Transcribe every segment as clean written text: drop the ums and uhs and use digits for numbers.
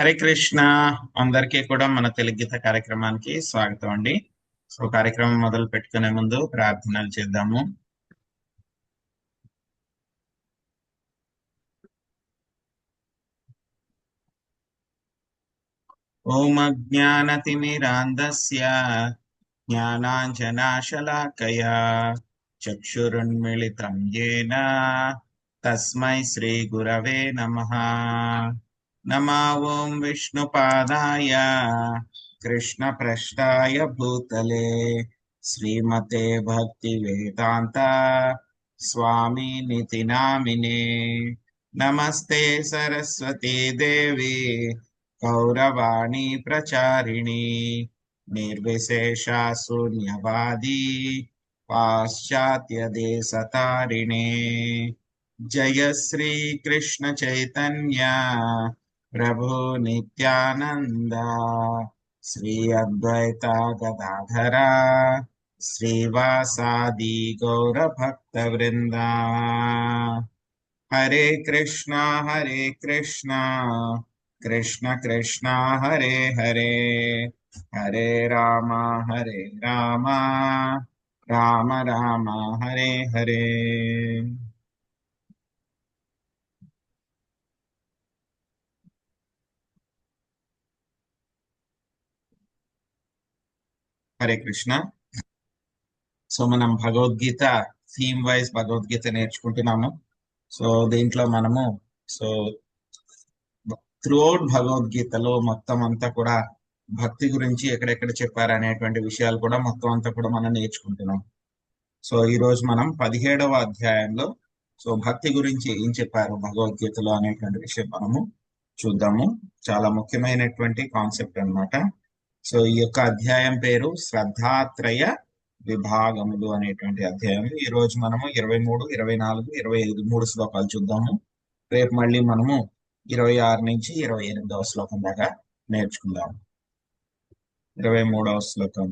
హరే కృష్ణ. అందరికీ కూడా మన తెలుగు గీత కార్యక్రమానికి స్వాగతం అండి. కార్యక్రమం మొదలు పెట్టుకునే ముందు ప్రార్థనలు చేద్దాము. ఓం అజ్ఞానతిమిరాంధస్య జ్ఞానాంజనాశలాకయా చక్షురున్మిళితం యేన తస్మై శ్రీ గురవే నమః. నమో ఓం విష్ణుపాదాయ కృష్ణప్రష్టాయ భూతలే శ్రీమతే భక్తి వేదాంత స్వామి నితి నామినే. నమస్తే సరస్వతీ దేవి గౌరవాణి ప్రచారిణి నిర్విశేష శూన్యవాది పాశ్చాత్య దేశతారిణే. జయ శ్రీ కృష్ణ చైతన్య ప్రభు నిత్యానంద శ్రీ అద్వైత గదాధర శ్రీవాసాది గౌర భక్త వృంద. హరే కృష్ణ కృష్ణ కృష్ణ హరే హరే, హరే రామ రామ రామ హరే హరే. హరే కృష్ణ. మనం భగవద్గీత థీమ్ వైజ్ భగవద్గీత నేర్చుకుంటున్నాము. దీంట్లో మనము త్రూఅవుట్ భగవద్గీతలో మొత్తం అంతా కూడా భక్తి గురించి ఎక్కడెక్కడ చెప్పారు అనేటువంటి విషయాలు కూడా మొత్తం అంతా కూడా మనం నేర్చుకుంటున్నాం. ఈ రోజు మనం 17వ అధ్యాయంలో భక్తి గురించి ఏం చెప్పారు భగవద్గీతలో అనేటువంటి విషయం మనము చూద్దాము. చాలా ముఖ్యమైనటువంటి కాన్సెప్ట్ అన్నమాట. ఈ యొక్క అధ్యాయం పేరు శ్రద్ధాత్రయ విభాగములు అనేటువంటి అధ్యాయం. ఈ రోజు మనము 23, 24, 25 3 శ్లోకాలు చూద్దాము. రేపు మళ్ళీ మనము 26 నుంచి 28వ శ్లోకం దాకా నేర్చుకుందాం. 23వ శ్లోకం.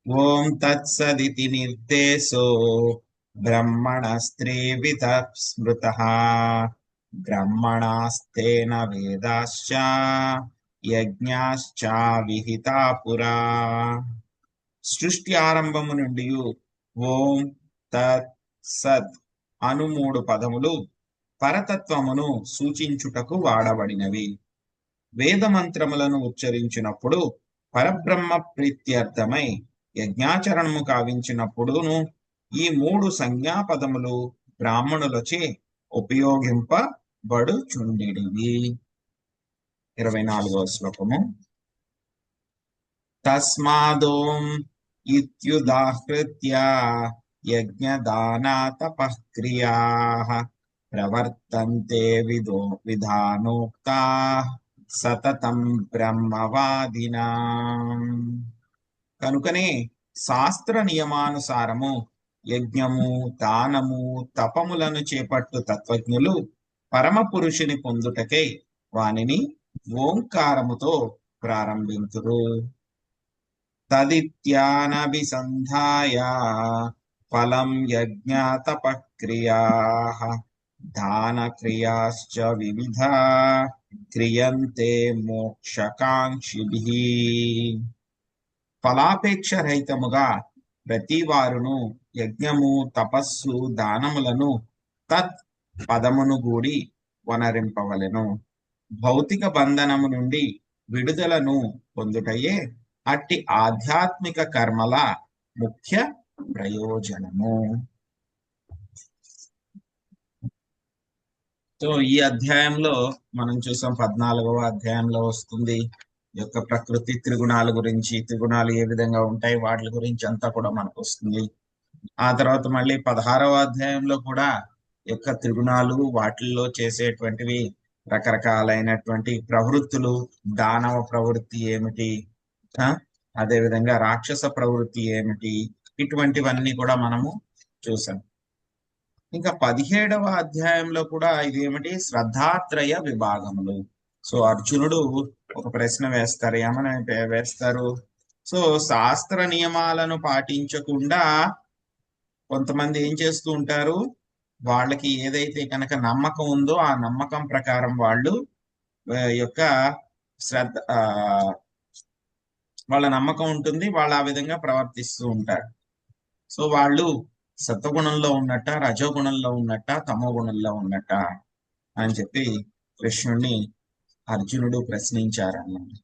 ఓం తత్సదితి నిర్దేశో బ్రహ్మణస్త్రివిధ స్మృతః బ్రహ్మణాస్తేన వేదాశ్చ యజ్ఞాశ్చ విహితా పురా. సృష్టి ఆరంభము నుండి ఓం తత్ సత్ అను 3 పదములు పరతత్వమును సూచించుటకు వాడబడినవి. వేదమంత్రములను ఉచ్చరించినప్పుడు పరబ్రహ్మ ప్రీత్యర్థమై యజ్ఞాచరణము కావించినప్పుడును ఈ 3 సంజ్ఞాపదములు బ్రాహ్మణులచే ఉపయోగింపబడుచుండివి. 24వ శ్లోకము. తస్మాదోం ఇత్యుదాహృత్య యజ్ఞదానా తపః క్రియాః ప్రవర్తంతే విధానోక్తా సతతం బ్రహ్మవాదినాం. కనుకనే శాస్త్ర నియమానుసారము యజ్ఞము, దానము, తపములను చేపట్టు తత్వజ్ఞులు పరమ పురుషుని పొందుటకై వానిని ఓంకారముతో ప్రారంభింతురు. తదిత్యానభిసంధాయ ఫలం యజ్ఞ తపక్రియాః దాన క్రియాశ్చ వివిధ క్రియంతే మోక్షకాంక్షిభిః. ఫలాపేక్ష రహితముగా ప్రతి వారును యజ్ఞము, తపస్సు, దానములను తత్ పదమును గూడి వనరింపవలెను. భౌతిక బంధనము నుండి విడుదలను పొందుటయే అట్టి ఆధ్యాత్మిక కర్మల ముఖ్య ప్రయోజనము. ఈ అధ్యాయంలో మనం చూసాం, 14వ అధ్యాయంలో వస్తుంది ఈ యొక్క ప్రకృతి త్రిగుణాల గురించి, త్రిగుణాలు ఏ విధంగా ఉంటాయి వాటి గురించి అంతా కూడా మనకు వస్తుంది. ఆ తర్వాత మళ్ళీ 16వ అధ్యాయంలో కూడా యొక్క త్రిగుణాలు, వాటిల్లో చేసేటువంటివి రకరకాలైనటువంటి ప్రవృత్తులు, దానవ ప్రవృత్తి ఏమిటి, అదే విధంగా రాక్షస ప్రవృత్తి ఏమిటి, ఇటువంటివన్నీ కూడా మనము చూసాం. ఇంకా 17వ అధ్యాయంలో కూడా ఇదేమిటి, శ్రద్ధాత్రయ విభాగములు. అర్జునుడు ఒక ప్రశ్న వేస్తారు. ఏమని వేస్తారు? శాస్త్ర నియమాలను పాటించకుండా కొంతమంది ఏం చేస్తూ ఉంటారు, వాళ్ళకి ఏదైతే కనుక నమ్మకం ఉందో ఆ నమ్మకం ప్రకారం వాళ్ళు యొక్క శ్రద్ధ వాళ్ళ నమ్మకం ఉంటుంది, వాళ్ళు ఆ విధంగా ప్రవర్తిస్తూ ఉంటారు. సో వాళ్ళు సత్వగుణంలో ఉన్నట్ట, రజోగుణంలో ఉన్నట్ట, తమో గుణంలో ఉన్నట్ట అని చెప్పి కృష్ణుడిని అర్జునుడు ప్రశ్నించారన్నమాట.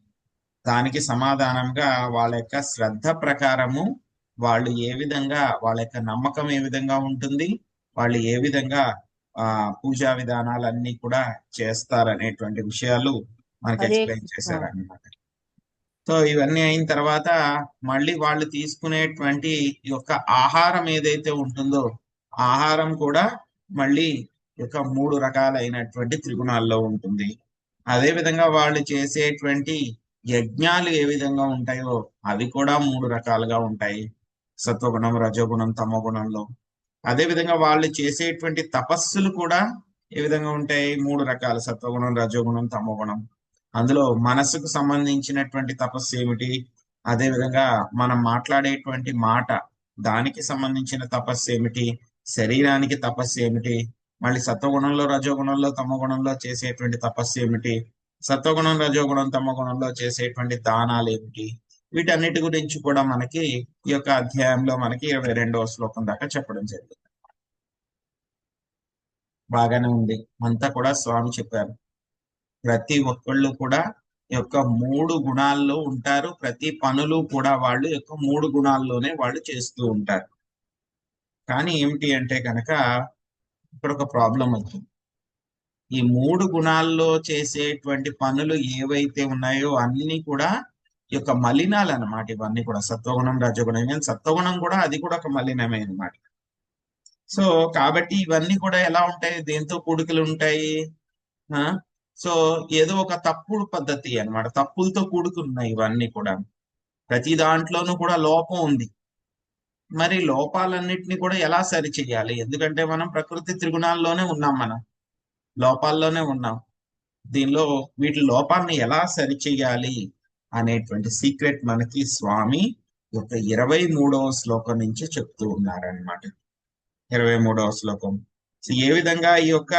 దానికి సమాధానంగా వాళ్ళ యొక్క శ్రద్ధ ప్రకారము వాళ్ళు ఏ విధంగా, వాళ్ళ యొక్క నమ్మకం ఏ విధంగా ఉంటుంది, వాళ్ళు ఏ విధంగా పూజా విధానాలన్నీ కూడా చేస్తారనేటువంటి విషయాలు మనకి ఎక్స్ప్లెయిన్ చేశారన్నమాట. సో ఇవన్నీ అయిన తర్వాత మళ్ళీ వాళ్ళు తీసుకునేటువంటి యొక్క ఆహారం ఏదైతే ఉంటుందో ఆహారం కూడా మళ్ళీ యొక్క 3 రకాలైనటువంటి త్రిగుణాల్లో ఉంటుంది. అదే విధంగా వాళ్ళు చేసేటువంటి యజ్ఞాలు ఏ విధంగా ఉంటాయో అవి కూడా 3 రకాలుగా ఉంటాయి, సత్వగుణం, రజోగుణం, తమో గుణంలో. అదే విధంగా వాళ్ళు చేసేటువంటి తపస్సులు కూడా ఏ విధంగా ఉంటాయి, 3 రకాలు, సత్వగుణం, రజోగుణం, తమో గుణం. అందులో మనసుకు సంబంధించినటువంటి తపస్సు ఏమిటి, అదే విధంగా మనం మాట్లాడేటువంటి మాట దానికి సంబంధించిన తపస్సు ఏమిటి, శరీరానికి తపస్సు ఏమిటి, మళ్ళీ సత్వగుణంలో, రజోగుణంలో, తమో గుణంలో చేసేటువంటి తపస్సు ఏమిటి, సత్వగుణం, రజోగుణం, తమో గుణంలో చేసేటువంటి దానాలు ఏమిటి, వీటన్నిటి గురించి కూడా మనకి ఈ యొక్క అధ్యాయంలో మనకి 22వ శ్లోకం దాకా చెప్పడం జరిగింది. బాగానే ఉంది, అంతా కూడా స్వామి చెప్పారు. ప్రతి ఒక్కళ్ళు కూడా యొక్క 3 గుణాల్లో ఉంటారు, ప్రతి పనులు కూడా వాళ్ళు యొక్క 3 గుణాల్లోనే వాళ్ళు చేస్తూ ఉంటారు. కానీ ఏమిటి అంటే కనుక ఇక్కడ ఒక ప్రాబ్లం వచ్చింది. ఈ 3 గుణాల్లో చేసేటువంటి పనులు ఏవైతే ఉన్నాయో అన్ని కూడా ఈ యొక్క మలినాలు అన్నమాట. ఇవన్నీ కూడా సత్వగుణం, రజగుణం. సత్వగుణం కూడా అది కూడా ఒక మలినమే అన్నమాట. సో కాబట్టి ఇవన్నీ కూడా ఎలా ఉంటాయి, దేంతో కూడికలు ఉంటాయి, సో ఏదో ఒక తప్పుడు పద్ధతి అన్నమాట, తప్పులతో కూడుకున్నాయి ఇవన్నీ కూడా. ప్రతి దాంట్లోనూ కూడా లోపం ఉంది. మరి లోపాలన్నిటిని కూడా ఎలా సరి చేయాలి, ఎందుకంటే మనం ప్రకృతి త్రిగుణాల్లోనే ఉన్నాం, మనం లోపాల్లోనే ఉన్నాం. దీనిలో వీటి లోపాన్ని ఎలా సరి చేయాలి అనేటువంటి సీక్రెట్ మనకి స్వామి యొక్క 23వ శ్లోకం నుంచి చెప్తూ ఉన్నారనమాట. 23వ శ్లోకం. సో ఏ విధంగా ఈ యొక్క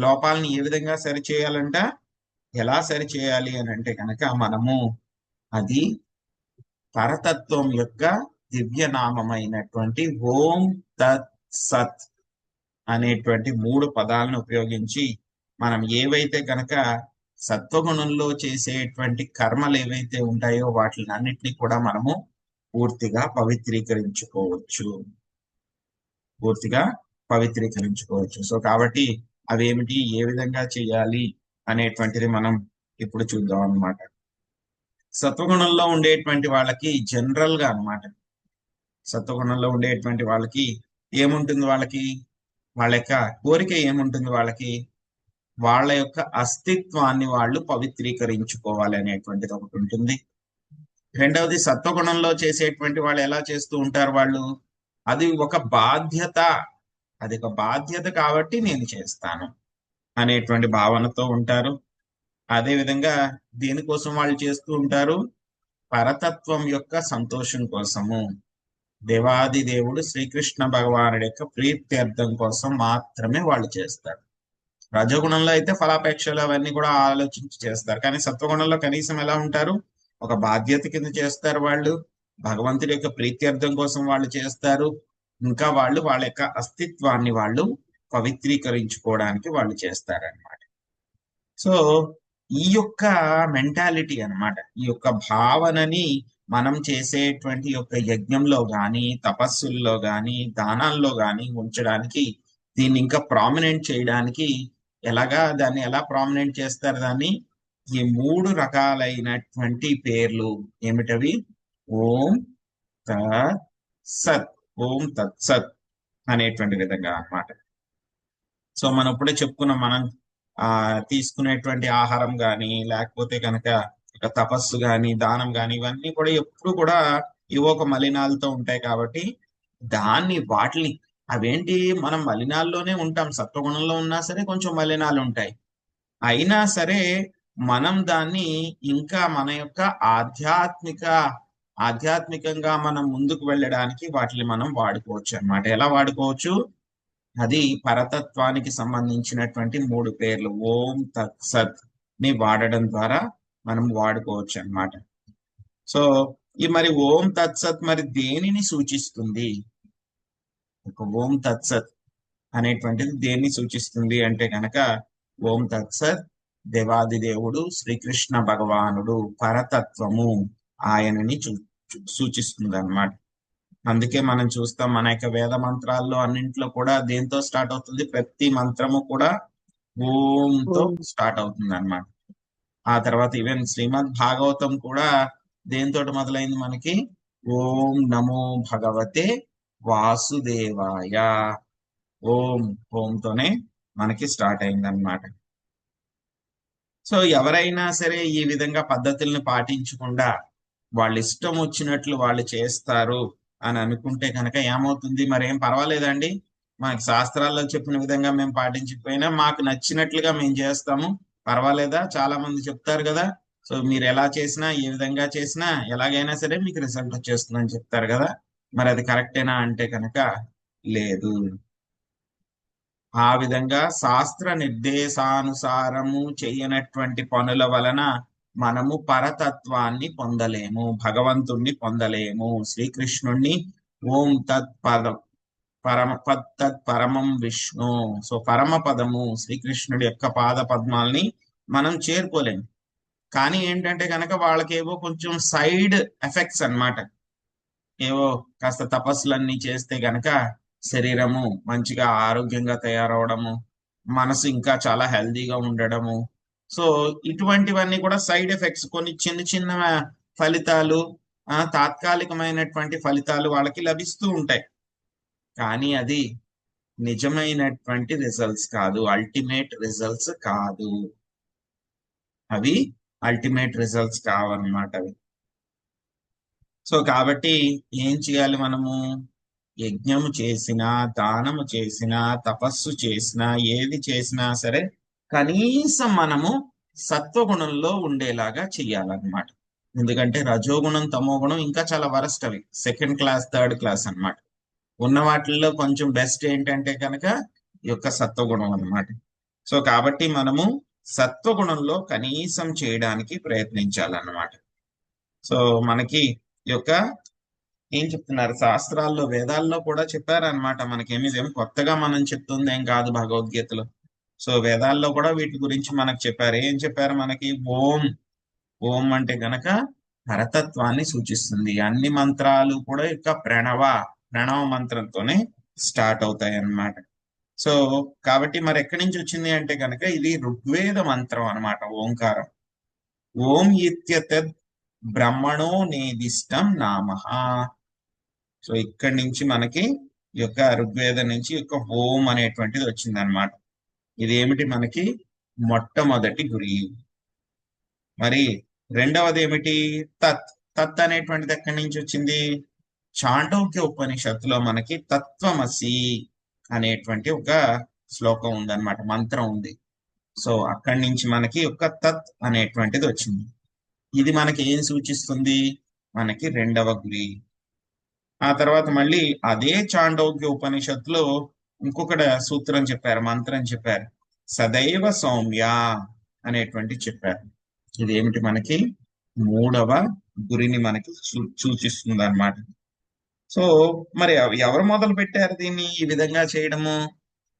లోపాలని ఏ విధంగా సరి చేయాలంట, ఎలా సరి చేయాలి అని అంటే కనుక మనము అది పరతత్వం యొక్క దివ్య నామమైనటువంటి ఓం తత్ సత్ అనేటువంటి 3 పదాలను ఉపయోగించి మనం ఏవైతే కనుక సత్వగుణంలో చేసేటువంటి కర్మలు ఏవైతే ఉంటాయో వాటిని అన్నిటినీ కూడా మనము పూర్తిగా పవిత్రీకరించుకోవచ్చు, పూర్తిగా పవిత్రీకరించుకోవచ్చు. సో కాబట్టి అవేమిటి, ఏ విధంగా చేయాలి అనేటువంటిది మనం ఇప్పుడు చూద్దాం అన్నమాట. సత్వగుణంలో ఉండేటువంటి వాళ్ళకి జనరల్ గా అన్నమాట, సత్వగుణంలో ఉండేటువంటి వాళ్ళకి ఏముంటుంది, వాళ్ళకి వాళ్ళ యొక్క కోరిక ఏముంటుంది, వాళ్ళ యొక్క అస్తిత్వాన్ని వాళ్ళు పవిత్రీకరించుకోవాలి అనేటువంటిది ఒకటి ఉంటుంది. రెండవది, సత్వగుణంలో చేసేటువంటి వాళ్ళు ఎలా చేస్తూ ఉంటారు, వాళ్ళు అది ఒక బాధ్యత, అది ఒక బాధ్యత కాబట్టి నేను చేస్తాను అనేటువంటి భావనతో ఉంటారు. అదే విధంగా దేనికోసం వాళ్ళు చేస్తూ ఉంటారు, పరతత్వం యొక్క సంతోషం కోసము, దేవాది దేవుడు శ్రీకృష్ణ భగవానుడి యొక్క ప్రీత్యర్థం కోసం మాత్రమే వాళ్ళు చేస్తారు. రజోగుణంలో అయితే ఫలాపేక్షలు అవన్నీ కూడా ఆలోచించి చేస్తారు, కానీ సత్వగుణంలో కనీసం ఎలా ఉంటారు, ఒక బాధ్యత కింద చేస్తారు, వాళ్ళు భగవంతుడి యొక్క ప్రీత్యర్థం కోసం వాళ్ళు చేస్తారు, ఇంకా వాళ్ళు వాళ్ళ యొక్క అస్తిత్వాన్ని వాళ్ళు పవిత్రీకరించుకోవడానికి వాళ్ళు చేస్తారనమాట. సో ఈ యొక్క మెంటాలిటీ అన్నమాట, ఈ యొక్క భావనని మనం చేసేటువంటి యొక్క యజ్ఞంలో గాని, తపస్సుల్లో గాని, దానాల్లో గాని ఉంచడానికి, దీన్ని ఇంకా ప్రామినెంట్ చేయడానికి ఎలాగా, దాన్ని ఎలా ప్రామినెంట్ చేస్తారు, దాన్ని ఈ 3 రకాలైనటువంటి పేర్లు ఏమిటవి, ఓం తత్ సత్, ఓం తత్ సత్ అనేటువంటి విధంగా అన్నమాట. సో మనం ఇప్పుడే చెప్పుకున్నాం, మనం తీసుకునేటువంటి ఆహారం గాని, లేకపోతే కనుక తపస్సు గాని, దానం గాని, ఇవన్నీ కూడా ఎప్పుడు కూడా ఇవో ఒక మలినాలతో ఉంటాయి. కాబట్టి వాటిని అవేంటి, మనం మలినాల్లోనే ఉంటాం, సత్వగుణంలో ఉన్నా సరే కొంచెం మలినాలు ఉంటాయి, అయినా సరే మనం దాన్ని ఇంకా మన యొక్క ఆధ్యాత్మికంగా మనం ముందుకు వెళ్ళడానికి వాటిని మనం వాడుకోవచ్చు అన్నమాట. ఎలా వాడుకోవచ్చు, అది పరతత్వానికి సంబంధించినటువంటి 3 పేర్లు, ఓం తత్ సత్ ని వాడడం ద్వారా మనం వాడుకోవచ్చు అన్నమాట. సో ఈ మరి ఓం తత్సత్ మరి దేనిని సూచిస్తుంది? ఒక ఓం తత్సత్ అనేటువంటిది దేన్ని సూచిస్తుంది అంటే కనుక, ఓం తత్సత్ దేవాది దేవుడు శ్రీకృష్ణ భగవానుడు పరతత్వము ఆయనని సూచిస్తుంది అన్నమాట. అందుకే మనం చూస్తాం మన యొక్క వేద మంత్రాల్లో అన్నింటిలో కూడా దేంతో స్టార్ట్ అవుతుంది? ప్రతి మంత్రము కూడా ఓంతో ఓం. స్టార్ట్ అవుతుంది అన్నమాట. ఆ తర్వాత ఈవెన్ శ్రీమద్ భాగవతం కూడా దేంతో మొదలైంది మనకి? ఓం నమో భగవతే వాసుదేవాయ. ఓం ఓంతోనే మనకి స్టార్ట్ అయిందన్నమాట. సో ఎవరైనా సరే ఈ విధంగా పద్ధతుల్ని పాటించకుండా వాళ్ళ ఇష్టం వచ్చినట్లు వాళ్ళు చేస్తారు అని అనుకుంటే కనుక ఏమవుతుంది? మరేం పర్వాలేదండి, మనకి శాస్త్రాల్లో చెప్పిన విధంగా మేము పాటించకపోయినా మాకు నచ్చినట్లుగా మేము చేస్తాము, పర్వాలేదా? చాలా మంది చెప్తారు కదా. సో మీరు ఎలా చేసినా ఏ విధంగా చేసినా ఎలాగైనా సరే మీకు రిజల్ట్ వచ్చేస్తుందని చెప్తారు కదా. మరి అది కరెక్టేనా అంటే కనుక లేదు. ఆ విధంగా శాస్త్ర నిర్దేశానుసారము చేయనటువంటి పనుల వలన మనము పరతత్వాన్ని పొందలేము, భగవంతుణ్ణి పొందలేము, శ్రీకృష్ణుణ్ణి ఓం తత్ పదం తత్ పరమం విష్ణు. సో పరమ పదము శ్రీకృష్ణుడి యొక్క పాద పద్మాల్ని మనం చేరుకోలేము. కానీ ఏంటంటే కనుక వాళ్ళకేవో కొంచెం సైడ్ ఎఫెక్ట్స్ అన్నమాట. ఏవో కాస్త తపస్సులన్నీ చేస్తే గనక శరీరము మంచిగా ఆరోగ్యంగా తయారవడము, మనసు ఇంకా చాలా హెల్దీగా ఉండడము. సో ఇటువంటివన్నీ కూడా సైడ్ ఎఫెక్ట్స్, కొన్ని చిన్న చిన్న ఫలితాలు, తాత్కాలికమైనటువంటి ఫలితాలు వాళ్ళకి లభిస్తూ ఉంటాయి. కానీ అది నిజమైనటువంటి రిజల్ట్స్ కాదు, అల్టిమేట్ రిజల్ట్స్ కాదు. అవి అల్టిమేట్ రిజల్ట్స్ కావన్నమాట అవి. సో కాబట్టి ఏం చేయాలి మనము? యజ్ఞము చేసినా, దానము చేసినా, తపస్సు చేసినా, ఏది చేసినా సరే కనీసం మనము సత్వగుణంలో ఉండేలాగా చెయ్యాలన్నమాట. ఎందుకంటే రజోగుణం తమోగుణం ఇంకా చాలా వరస్ట్, అవి సెకండ్ క్లాస్ థర్డ్ క్లాస్ అన్నమాట. ఉన్న వాటిల్లో కొంచెం బెస్ట్ ఏంటంటే కనుక ఈ యొక్క సత్వగుణం అన్నమాట. సో కాబట్టి మనము సత్వగుణంలో కనీసం చేయడానికి ప్రయత్నించాలన్నమాట. సో మనకి ఈ యొక్క ఏం చెప్తున్నారు శాస్త్రాల్లో, వేదాల్లో కూడా చెప్పారనమాట. మనకేమి కొత్తగా మనం చెప్తుంది ఏం కాదు భగవద్గీతలో. సో వేదాల్లో కూడా వీటి గురించి మనకు చెప్పారు. ఏం చెప్పారు మనకి? ఓం. ఓం అంటే గనక పరతత్వాన్ని సూచిస్తుంది. అన్ని మంత్రాలు కూడా యొక్క ప్రణవ మంత్రంతోనే స్టార్ట్ అవుతాయి అన్నమాట. సో కాబట్టి మరి ఎక్కడి నుంచి వచ్చింది అంటే కనుక ఇది ఋగ్వేద మంత్రం అన్నమాట, ఓంకారం. ఓం ఇత్యతద్ బ్రహ్మణో నేదిష్టం నామః. సో ఇక్కడి నుంచి మనకి ఈ యొక్క ఋగ్వేదం నుంచి యొక్క ఓం అనేటువంటిది వచ్చింది అనమాట. ఇది ఏమిటి? మనకి మొట్టమొదటి గురి. మరి రెండవది ఏమిటి? తత్. తత్ అనేటువంటిది ఎక్కడి నుంచి వచ్చింది? చాండోక్య ఉపనిషత్తులో మనకి తత్వమసి అనేటువంటి ఒక శ్లోకం ఉందన్నమాట, మంత్రం ఉంది. సో అక్కడి నుంచి మనకి ఒక తత్ అనేటువంటిది వచ్చింది. ఇది మనకి ఏం సూచిస్తుంది? మనకి రెండవ గురి. ఆ తర్వాత మళ్ళీ అదే చాండోగ్య ఉపనిషత్తులో ఇంకొకటి సూత్రం చెప్పారు, మంత్రం చెప్పారు, సదైవ సౌమ్య అనేటువంటి చెప్పారు. ఇది ఏమిటి? మనకి మూడవ గురిని మనకి సూచిస్తుంది అన్నమాట. సో మరి ఎవరు మొదలు పెట్టారు దీన్ని ఈ విధంగా చేయడము?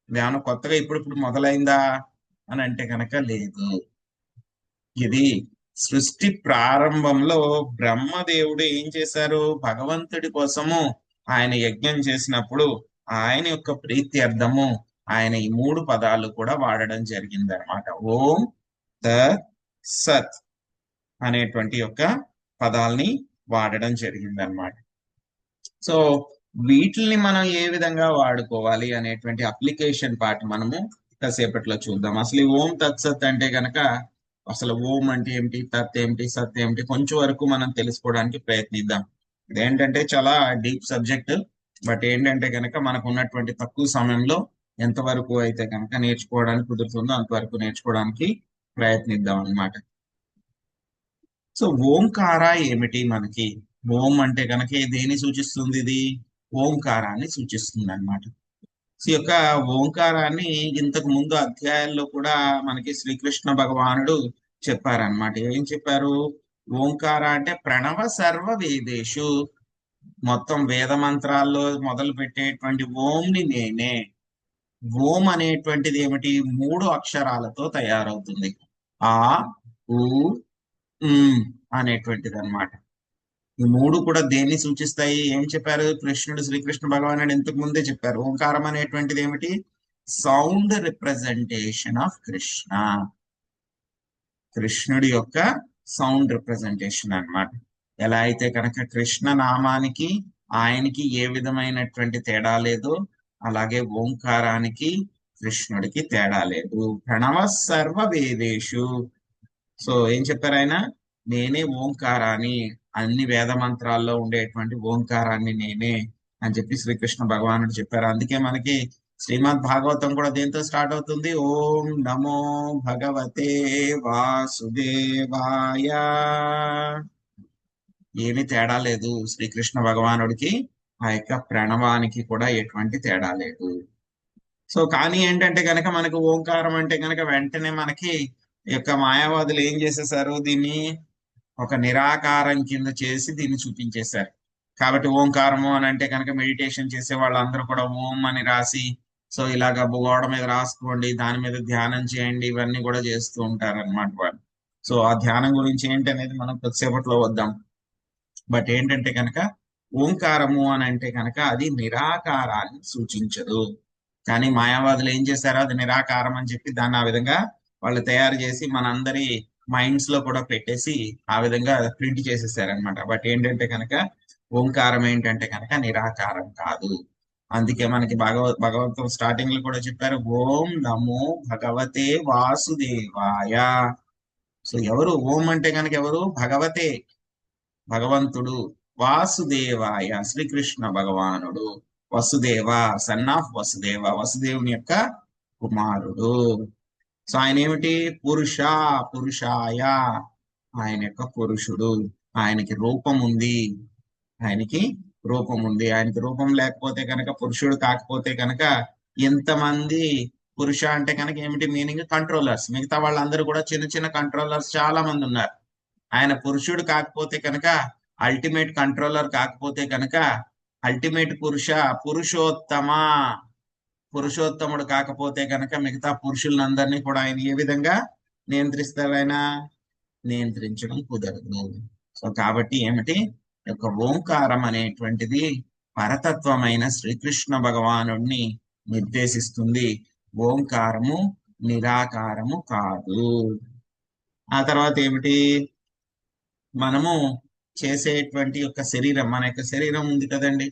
ఏమైనా కొత్తగా ఇప్పుడు మొదలైందా అని అంటే కనుక లేదు. ఇది సృష్టి ప్రారంభంలో బ్రహ్మదేవుడు ఏం చేశారు? భగవంతుడి కోసము ఆయన యజ్ఞం చేసినప్పుడు ఆయన యొక్క ప్రీత్యర్థము ఆయన ఈ మూడు పదాలు కూడా వాడడం జరిగింది అనమాట. ఓం తత్ సత్ అనేటువంటి యొక్క పదాల్ని వాడడం జరిగింది అనమాట. సో వీటిని మనం ఏ విధంగా వాడుకోవాలి అనేటువంటి అప్లికేషన్ పార్ట్ మనము కాసేపట్లో చూద్దాం. అసలు ఈ ఓం తత్సత్ అంటే గనక అసలు ఓం అంటే ఏమిటి, తత్ ఏమిటి, సత్ ఏమిటి, కొంచెం వరకు మనం తెలుసుకోవడానికి ప్రయత్నిద్దాం. ఇదేంటంటే చాలా డీప్ సబ్జెక్ట్. బట్ ఏంటంటే కనుక మనకు ఉన్నటువంటి తక్కువ సమయంలో ఎంతవరకు అయితే కనుక నేర్చుకోవడానికి కుదురుతుందో అంతవరకు నేర్చుకోవడానికి ప్రయత్నిద్దాం అన్నమాట. సో ఓంకార ఏమిటి మనకి? ఓం అంటే కనుక దేని సూచిస్తుంది? ఇది ఓంకారాన్ని సూచిస్తుంది అన్నమాట. ఈ యొక్క ఓంకారాన్ని ఇంతకు ముందు అధ్యాయాల్లో కూడా మనకి శ్రీకృష్ణ భగవానుడు చెప్పారనమాట. ఏం చెప్పారు? ఓంకార అంటే ప్రణవ సర్వ వేదేషు, మొత్తం వేద మంత్రాల్లో మొదలు పెట్టేటువంటి ఓంని నేనే. ఓం అనేటువంటిది ఏమిటి? 3 అక్షరాలతో తయారవుతుంది. ఆ, ఉ, ఉమ్ అనేటువంటిది అన్నమాట. ఈ 3 కూడా దేన్ని సూచిస్తాయి? ఏం చెప్పారు కృష్ణుడు, శ్రీకృష్ణ భగవానుడు ఇంతకు ముందే చెప్పారు. ఓంకారం అనేటువంటిది ఏమిటి? Sound representation of Krishna. కృష్ణుడి యొక్క సౌండ్ రిప్రజెంటేషన్ అన్నమాట. ఎలా అయితే కనుక కృష్ణ నామానికి ఆయనకి ఏ విధమైనటువంటి తేడా లేదో, అలాగే ఓంకారానికి కృష్ణుడికి తేడా లేదు. ప్రణవ సర్వ వేదేషు. సో ఏం చెప్పారు ఆయన? నేనే ఓంకారాన్ని, అన్ని వేద మంత్రాల్లో ఉండేటువంటి ఓంకారాన్ని నేనే అని చెప్పి శ్రీకృష్ణ భగవానుడు చెప్పారు. అందుకే మనకి శ్రీమద్ భాగవతం కూడా దేంతో స్టార్ట్ అవుతుంది? ఓం నమో భగవతే వాసుదేవాయ. ఏమీ తేడా లేదు శ్రీకృష్ణ భగవానుడికి, ఆ యొక్క ప్రణవానికి కూడా ఎటువంటి తేడా లేదు. సో కానీ ఏంటంటే కనుక మనకు ఓంకారం అంటే కనుక వెంటనే మనకి ఈ యొక్క మాయావాదులు ఏం చేసేసారు? దీన్ని ఒక నిరాకారం కింద చేసి దీన్ని చూపించేశారు. కాబట్టి ఓంకారము అని అంటే కనుక మెడిటేషన్ చేసే వాళ్ళందరూ కూడా ఓం అని రాసి, సో ఇలాగ గోడ మీద రాసుకోండి, దాని మీద ధ్యానం చేయండి, ఇవన్నీ కూడా చేస్తూ ఉంటారు అనమాట వాళ్ళు. సో ఆ ధ్యానం గురించి ఏంటి అనేది మనం కొద్దిసేపట్లో వద్దాం. బట్ ఏంటంటే కనుక ఓంకారము అని అంటే కనుక అది నిరాకారాన్ని సూచించదు. కానీ మాయావాదులు ఏం చేశారో అది నిరాకారం అని చెప్పి దాన్ని ఆ విధంగా వాళ్ళు తయారు చేసి మనందరి మైండ్స్ లో కూడా పెట్టేసి ఆ విధంగా ప్రింట్ చేసేసారనమాట. బట్ ఏంటంటే కనుక ఓంకారం ఏంటంటే కనుక నిరాకారం కాదు. అందుకే మనకి భగవంతుడు స్టార్టింగ్ లో కూడా చెప్పారు, ఓం నమో భగవతే వాసుదేవాయ. సో ఎవరు ఓం అంటే కనుక ఎవరు? భగవతే, భగవంతుడు, వాసుదేవాయ శ్రీకృష్ణ భగవానుడు, వసుదేవ సన్ ఆఫ్ వసుదేవ, వసుదేవుని యొక్క కుమారుడు. సో ఆయన ఏమిటి? పురుష, పురుషాయ, ఆయన యొక్క పురుషుడు. ఆయనకి రూపం ఉంది, ఆయనకి రూపం ఉంది. ఆయనకి రూపం లేకపోతే కనుక, పురుషుడు కాకపోతే కనుక ఎంతమంది పురుష అంటే కనుక ఏమిటి మీనింగ్? కంట్రోలర్స్. మిగతా వాళ్ళందరూ కూడా చిన్న చిన్న కంట్రోలర్స్ చాలా మంది ఉన్నారు. ఆయన పురుషుడు కాకపోతే కనుక, అల్టిమేట్ కంట్రోలర్ కాకపోతే కనుక, అల్టిమేట్ పురుష, పురుషోత్తమ, పురుషోత్తముడు కాకపోతే కనుక మిగతా పురుషులందరినీ కూడా ఆయన ఏ విధంగా నియంత్రిస్తారు? ఆయన నియంత్రించడం కుదరదు. సో కాబట్టి ఏమిటి? యొక్క ఓంకారం అనేటువంటిది పరతత్వమైన శ్రీకృష్ణ భగవానుడిని నిర్దేశిస్తుంది. ఓంకారము నిరాకారము కాదు. ఆ తర్వాత ఏమిటి? మనము చేసేటువంటి యొక్క శరీరం, మన యొక్క శరీరం ఉంది కదండి,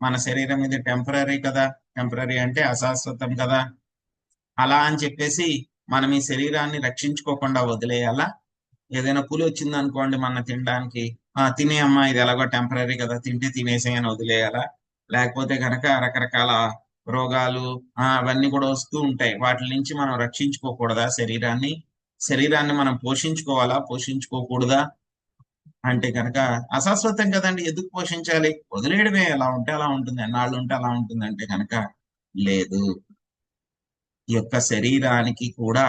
మన శరీరం ఇది టెంపరీ కదా. టెంపరీ అంటే అశాశ్వతం కదా. అలా అని చెప్పేసి మనం ఈ శరీరాన్ని రక్షించుకోకుండా వదిలేయాలా? ఏదైనా పులి వచ్చింది అనుకోండి మన తినడానికి, తినే అమ్మా, ఇది ఎలాగో టెంపరీ కదా, తింటే తినేసేయని వదిలేయాలా? లేకపోతే కనుక రకరకాల రోగాలు అవన్నీ కూడా వస్తూ ఉంటాయి, వాటి నుంచి మనం రక్షించుకోకూడదా శరీరాన్ని? శరీరాన్ని మనం పోషించుకోవాలా, పోషించుకోకూడదా? అంటే కనుక అశాశ్వతం కదండి, ఎందుకు పోషించాలి? వదిలేయడమే, ఎలా ఉంటే అలా ఉంటుంది, ఎన్నాళ్ళు ఉంటే అలా ఉంటుంది అంటే కనుక లేదు. ఈ యొక్క శరీరానికి కూడా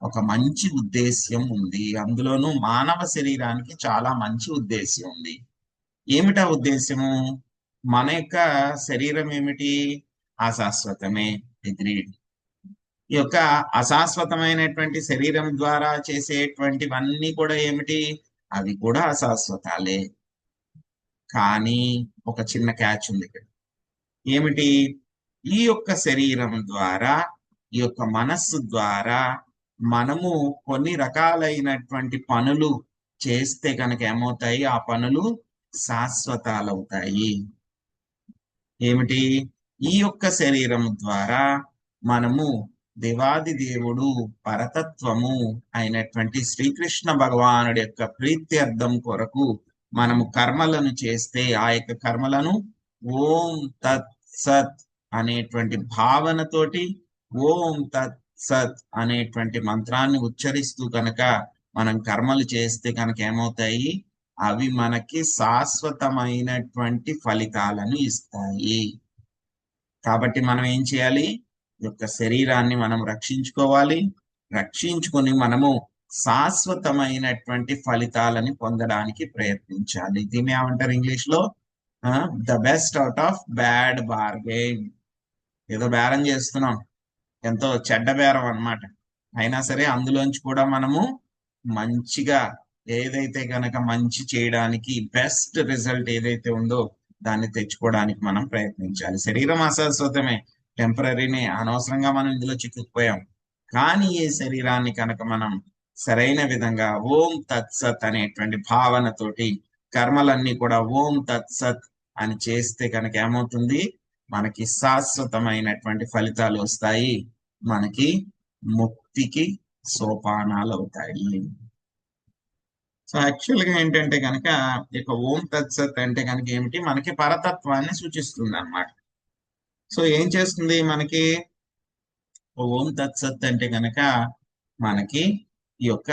ఒక మంచి ఉద్దేశ్యం ఉంది. అందులోనూ మానవ శరీరానికి చాలా మంచి ఉద్దేశ్యం ఉంది. ఏమిటా ఉద్దేశము? మన యొక్క శరీరం ఏమిటి? అశాశ్వతమే. అగ్రీడ్. ఈ యొక్క అశాశ్వతమైనటువంటి శరీరం ద్వారా చేసేటువంటివన్నీ కూడా ఏమిటి? అవి కూడా అశాశ్వతాలే. కానీ ఒక చిన్న క్యాచ్ ఉంది ఇక్కడ. ఏమిటి? ఈ యొక్క శరీరం ద్వారా, ఈ యొక్క మనస్సు ద్వారా మనము కొన్ని రకాలైనటువంటి పనులు చేస్తే కనుక ఏమవుతాయి? ఆ పనులు శాశ్వతాలవుతాయి. ఏమిటి? ఈ యొక్క శరీరం ద్వారా మనము దేవాది దేవుడు, పరతత్వము అయినటువంటి శ్రీకృష్ణ భగవానుడి యొక్క ప్రీత్యర్థం కొరకు మనము కర్మలను చేస్తే, ఆ యొక్క కర్మలను ఓం తత్ సత్ అనేటువంటి భావనతోటి, ఓం తత్ సత్ అనేటువంటి మంత్రాన్ని ఉచ్చరిస్తూ కనుక మనం కర్మలు చేస్తే కనుక ఏమవుతాయి? అవి మనకి శాశ్వతమైనటువంటి ఫలితాలను ఇస్తాయి. కాబట్టి మనం ఏం చేయాలి? ఈ యొక్క శరీరాన్ని మనం రక్షించుకోవాలి. రక్షించుకొని మనము శాశ్వతమైనటువంటి ఫలితాలని పొందడానికి ప్రయత్నించాలి. దీన్ని ఏమంటారు ఇంగ్లీష్ లో? The best out of bad bargain. ఏదో బేరం చేస్తున్నాం, ఎంతో చెడ్డ బేరం అన్నమాట. అయినా సరే అందులోంచి కూడా మనము మంచిగా ఏదైతే గనక మంచి చేయడానికి బెస్ట్ రిజల్ట్ ఏదైతే ఉందో దాన్ని తెచ్చుకోవడానికి మనం ప్రయత్నించాలి. శరీరం అశాశ్వతమే, టెంపరీనే, అనవసరంగా మనం ఇందులో చిక్కుకుపోయాం. కానీ ఈ శరీరాన్ని కనుక మనం సరైన విధంగా ఓం తత్సత్ అనేటువంటి భావనతోటి కర్మలన్నీ కూడా ఓం తత్సత్ అని చేస్తే కనుక ఏమవుతుంది? మనకి శాశ్వతమైనటువంటి ఫలితాలు వస్తాయి, మనకి ముక్తికి సోపానాలు అవుతాయి. సో యాక్చువల్ గా ఏంటంటే కనుక ఇక ఓం తత్సత్ అంటే కనుక ఏమిటి? మనకి పరతత్వాన్ని సూచిస్తుంది అన్నమాట. సో ఏం చేస్తుంది మనకి ఓం తత్సత్ అంటే కనుక? మనకి ఈ యొక్క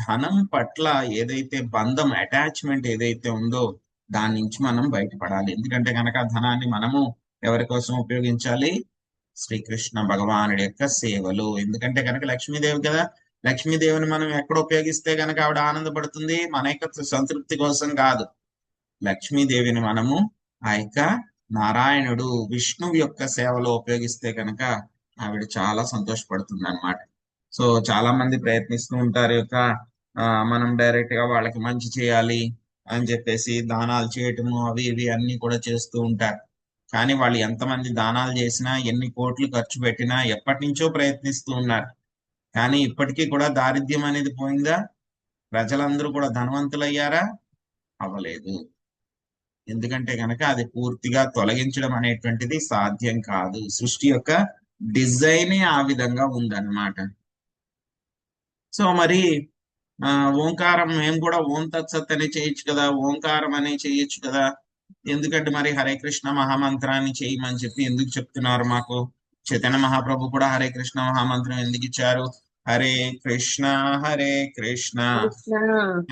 ధనం పట్ల ఏదైతే బంధం, అటాచ్మెంట్ ఏదైతే ఉందో దాని నుంచి మనం బయటపడాలి. ఎందుకంటే కనుక ధనాన్ని మనము ఎవరి కోసం ఉపయోగించాలి? శ్రీకృష్ణ భగవానుడి యొక్క సేవలు. ఎందుకంటే కనుక లక్ష్మీదేవి కదా, లక్ష్మీదేవిని మనం ఎక్కడ ఉపయోగిస్తే కనుక ఆవిడ ఆనందపడుతుంది? మన యొక్క సంతృప్తి కోసం కాదు. లక్ష్మీదేవిని మనము ఆ యొక్క నారాయణుడు విష్ణువు యొక్క సేవలో ఉపయోగిస్తే కనుక ఆవిడ చాలా సంతోషపడుతుంది అన్నమాట. సో చాలా మంది ప్రయత్నిస్తూ ఉంటారు యొక్క మనం డైరెక్ట్ గా వాళ్ళకి మంచి చేయాలి అని చెప్పేసి దానాలు చేయటము అవి ఇవి అన్ని కూడా చేస్తూ ఉంటారు. కానీ వాళ్ళు ఎంతమంది దానాలు చేసినా, ఎన్ని కోట్లు ఖర్చు పెట్టినా, ఎప్పటి నుంచో ప్రయత్నిస్తూ ఉన్నారు. కానీ ఇప్పటికీ కూడా దారిద్ర్యం అనేది పోయిందా? ప్రజలందరూ కూడా ధనవంతులయ్యారా? అవ్వలేదు. ఎందుకంటే కనుక అది పూర్తిగా తొలగించడం అనేటువంటిది సాధ్యం కాదు. సృష్టి యొక్క డిజైనే ఆ విధంగా ఉందన్నమాట. సో మరి ఓంకారం మేము కూడా ఓం తత్సత్ అని చేయొచ్చు కదా, ఓంకారం అని చేయొచ్చు కదా. ఎందుకంటే మరి హరే కృష్ణ మహామంత్రాన్ని చేయమని చెప్పి ఎందుకు చెప్తున్నారు మాకు? చైతన్య మహాప్రభు కూడా హరే కృష్ణ మహామంత్రం ఎందుకు ఇచ్చారు? హరే కృష్ణ హరే కృష్ణ కృష్ణ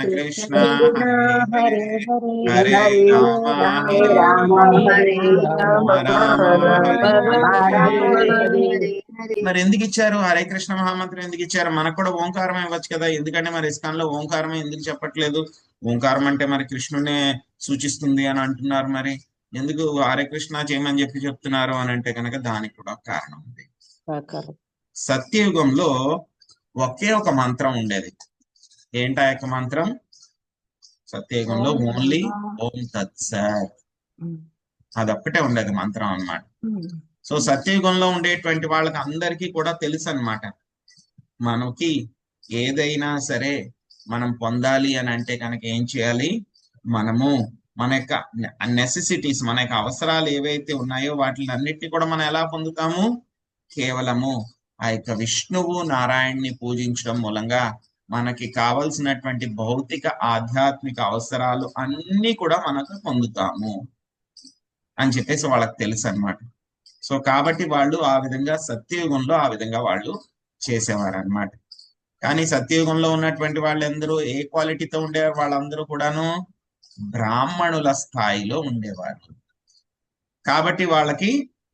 కృష్ణ కృష్ణ హరే హరే హరే హరే హరే రామ హరే హరే రామ హరే హరే రామ రామ హరే రామ హరే. హరే హరే. మరి ఎందుకు ఇచ్చారు హరే కృష్ణ మహామంత్రం? ఎందుకు ఇచ్చారు? మనకు కూడా ఓంకారం ఇవ్వచ్చు కదా. ఎందుకంటే మరి ఇస్కాన్ లో ఓంకారమే ఎందుకు చెప్పట్లేదు? ఓంకారం అంటే మరి కృష్ణునే సూచిస్తుంది అని అంటున్నారు. మరి ఎందుకు హరే కృష్ణ చేయమని చెప్పి చెప్తున్నారు అని అంటే కనుక దానికి కూడా కారణం ఉంది. సత్యయుగంలో ఒకే ఒక మంత్రం ఉండేది. ఏంటా యొక్క మంత్రం? సత్యయుగంలో ఓన్లీ ఓం తత్సత్, అదొక్కటే ఉండేది మంత్రం అన్నమాట. సో సత్యయుగంలో ఉండేటువంటి వాళ్ళకి అందరికీ కూడా తెలుసు అన్నమాట, మనకి ఏదైనా సరే మనం పొందాలి అని అంటే కనుక ఏం చేయాలి? మనము మన యొక్క నెసెసిటీస్, మన యొక్క అవసరాలు ఏవైతే ఉన్నాయో వాటిని అన్నిటిని కూడా మనం ఎలా పొందుతాము? కేవలము ఆ యొక్క విష్ణువు నారాయణ్ణి పూజించడం మూలంగా మనకి కావలసినటువంటి భౌతిక ఆధ్యాత్మిక అవసరాలు అన్ని కూడా మనకు పొందుతాము అని చెప్పేసి వాళ్ళకి తెలుసు అన్నమాట. సో కాబట్టి వాళ్ళు ఆ విధంగా సత్యయుగంలో ఆ విధంగా వాళ్ళు చేసేవారు అన్నమాట. కానీ సత్యయుగంలో ఉన్నటువంటి వాళ్ళందరూ ఏ క్వాలిటీతో ఉండేవారు? వాళ్ళందరూ కూడాను బ్రాహ్మణుల స్థాయిలో ఉండేవారు. కాబట్టి వాళ్ళకి